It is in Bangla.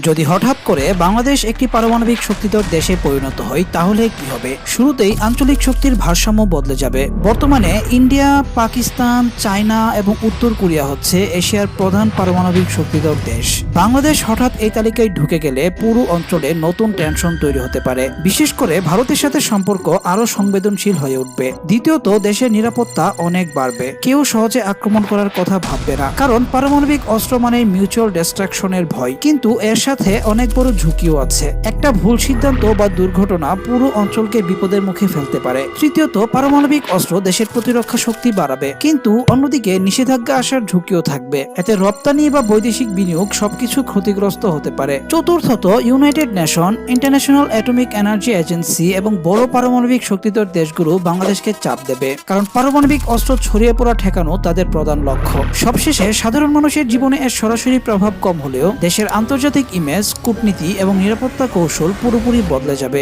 যদি হঠাৎ করে বাংলাদেশ একটি পারমাণবিক শক্তিধর দেশে পরিণত হয় তাহলে কি হবে? শুরুতেই আঞ্চলিক শক্তির ভারসাম্য বদলে যাবে। বর্তমানে ইন্ডিয়া, পাকিস্তান, চায়না এবং উত্তর কোরিয়া হচ্ছে এশিয়ার প্রধান পারমাণবিক শক্তিধর দেশ। বাংলাদেশ হঠাৎ এই তালিকায় ঢুকে গেলে পুরো অঞ্চলে নতুন টেনশন তৈরি হতে পারে। বিশেষ করে ভারতের সাথে সম্পর্ক আরো সংবেদনশীল হয়ে উঠবে। দ্বিতীয়ত, দেশের নিরাপত্তা অনেক বাড়বে। কেউ সহজে আক্রমণ করার কথা ভাববে না, কারণ পারমাণবিক অস্ত্র মানে মিউচুয়াল ডিস্ট্রাকশনের ভয়। কিন্তু এর সাথে অনেক বড় ঝুঁকিও আছে। একটা ভুল সিদ্ধান্ত বা দুর্ঘটনা পুরো অঞ্চলকে বিপদের মুখে ফেলতে পারে। তৃতীয়ত, পারমাণবিক অস্ত্র দেশের প্রতিরক্ষা শক্তি বাড়াবে, কিন্তু অন্যদিকে নিষেধাজ্ঞা আসার ঝুঁকিও থাকবে। এতে রপ্তানি বা বৈদেশিক বিনিয়োগ সবকিছু ক্ষতিগ্রস্ত হতে পারে। চতুর্থত, United nation, international atomic energy agency এবং বড় পারমাণবিক শক্তিধর দেশগুলো বাংলাদেশকে চাপ দেবে, কারণ পারমাণবিক অস্ত্র ছড়িয়ে পড়া ঠেকানো তাদের প্রধান লক্ষ্য। সবশেষে, সাধারণ মানুষের জীবনে এর সরাসরি প্রভাব কম হলেও দেশের আন্তর্জাতিক ইমেজ, কূটনীতি এবং নিরাপত্তা কৌশল পুরোপুরি বদলে যাবে।